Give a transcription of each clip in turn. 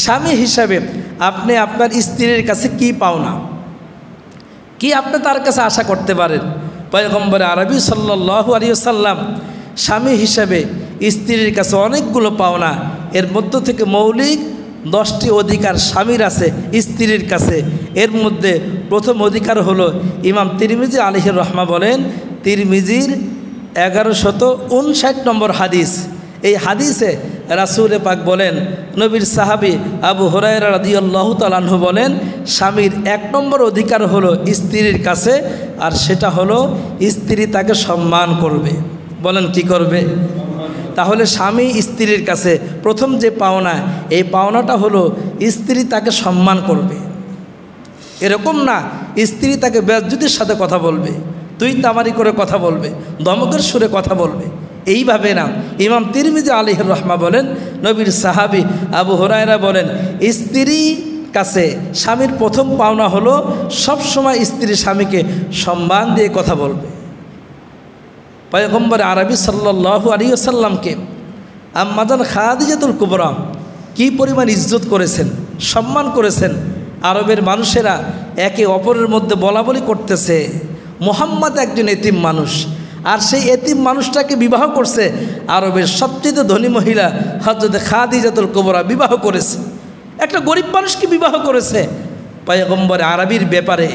স্বামী হিসাবে আপনি আপনার স্ত্রীর কাছে কি পাওনা, কি আপনি তার কাছে আশা করতে পারেন। পয়গম্বর আরবি সাল্লাল্লাহু আলাইহি ওয়াসাল্লাম স্বামী হিসাবে স্ত্রীর কাছে অনেকগুলো পাওনা, এর মধ্য থেকে মৌলিক 10টি অধিকার স্বামীর আছে স্ত্রীর কাছে। এর মধ্যে প্রথম অধিকার হলো, ইমাম তিরমিজি আলাইহির রহমা বলেন, তিরমিজির 1159 নম্বর হাদিস, এই হাদিসে রাসূল পাক বলেন, নবীর সাহাবী আবু হুরায়রা রাদিয়াল্লাহু তাআলা আনহু বলেন, স্বামীর 1 নম্বর অধিকার হলো স্ত্রীর কাছে, আর সেটা হলো স্ত্রী তাকে সম্মান করবে। বলেন কি করবে? তাহলে স্বামী স্ত্রীর কাছে প্রথম যে পাওনা, এই পাওনাটা হলো স্ত্রী তাকে সম্মান করবে। এরকম না স্ত্রী তাকে বেজ্জতির সাথে কথা বলবে, তুই তামারি করে কথা বলবে, ধমকের সুরে কথা বলবে, এইভাবে না। ইমাম তিরমিজি আলাইহির রহমা বলেন, নবীর সাহাবী আবু হুরায়রা বলেন, স্ত্রী কাছে স্বামীর প্রথম পাওনা হলো সবসময় স্ত্রী স্বামীকে সম্মান দিয়ে কথা বলবে। পয়গম্বর আরবি সাল্লাল্লাহু আলাইহি ওয়াসাল্লামকে আম্মাজান খাদিজাতুল কুবরা কি পরিমাণ ইজ্জত করেছেন, সম্মান করেছেন। আরবের মানুষেরা একে অপরের মধ্যে বলাবলি করতেছে, মুহাম্মদ একজন এতিম মানুষ, আর সেই এতিম মানুষটাকে বিবাহ করছে আরবের সবচেয়ে ধনী মহিলা হযরত খাদিজাতুল কুবরা বিবাহ করেছে, একটা গরিব মানুষকে বিবাহ করেছে। পয়গম্বর আরবির ব্যাপারে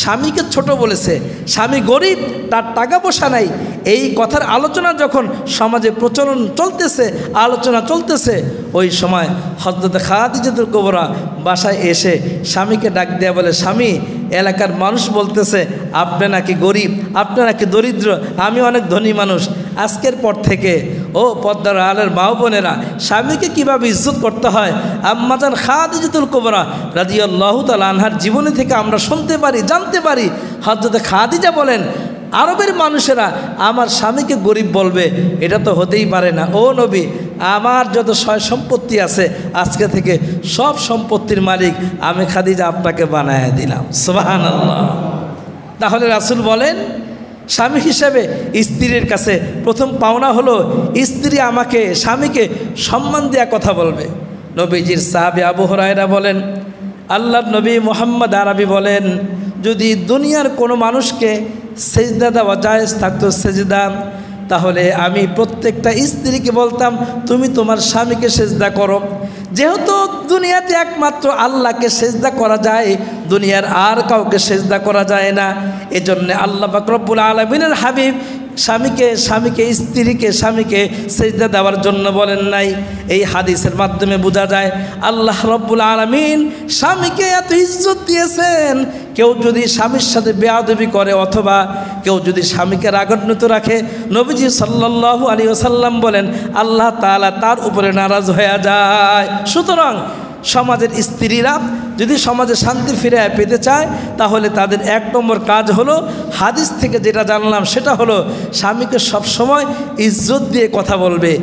স্বামীকে ছোট বলেছে, স্বামী গরিব, তার টাকা পয়সা নাই, এই কথার আলোচনা যখন সমাজে প্রচলন চলতেছে, আলোচনা চলতেছে, ওই সময় হযরত খাদিজাতুল কুবরা বাসায় এসে স্বামীকে ডাক দেয়া বলে, স্বামী, এলাকার মানুষ বলতেছে আপনি নাকি গরিব, আপনি নাকি দরিদ্র, আমি অনেক ধনী মানুষ। আজকের পর থেকে ও পদ্মার আলের মা বোনেরা, স্বামীকে কীভাবে ইজ্জত করতে হয় আম্মাজান খাদিজাতুল কুবরা রাদিয়াল্লাহু তাআলা আনহার জীবনী থেকে আমরা শুনতে পারি, জানতে পারি। হযরত খাদিজা বলেন, আরবের মানুষেরা আমার স্বামীকে গরিব বলবে, এটা তো হতেই পারে না। ও নবী, আমার যত সয় সম্পত্তি আছে আজকে থেকে সব সম্পত্তির মালিক আমি খাদিজা আপনাকে বানায় দিলাম। সুবহানাল্লাহ। তাহলে রাসূল বলেন, স্বামী হিসেবে স্ত্রীর কাছে প্রথম পাওনা হলো স্ত্রী আমাকে, স্বামীকে সম্মান দেওয়া কথা বলবে। নবীজির সাহাবী আবু হুরায়রা বলেন, আল্লাহর নবী মুহাম্মদ আরবি বলেন, যদি দুনিয়ার কোনো মানুষকে সেজদা দেওয়া জায়েজ থাকতো সেজদা, তাহলে আমি প্রত্যেকটা স্ত্রীকে বলতাম তুমি তোমার স্বামীকে সেজদা করো। যেহেতু দুনিয়াতে একমাত্র আল্লাহকে সেজদা করা যায়, দুনিয়ার আর কাউকে সেজদা করা যায় না, এজন্য আল্লাহ পাক রব্বুল আলামিনের হাবিব স্বামীকে স্ত্রীকে সেজদা দেওয়ার জন্য বলেন নাই। এই হাদিসের মাধ্যমে বোঝা যায় আল্লাহ রব্বুল আলামিন স্বামীকে এত ইজ্জত দিয়েছেন। কেউ যদি স্বামীর সাথে বেয়াদবি করে অথবা কেউ যদি স্বামীকে রাগান্বিত রাখে, নবীজি সাল্লাল্লাহু আলাইহি ওয়াসাল্লাম বলেন আল্লাহ তাআলা তার উপরে নারাজ হয়ে যায়। সুতরাং সমাজের স্ত্রীরা যদি সমাজে শান্তি ফিরে পেতে চায়, তাহলে তাদের 1 নম্বর কাজ হলো, হাদিস থেকে যেটা জানলাম সেটা হলো স্বামীকে সবসময় ইজ্জত দিয়ে কথা বলবে।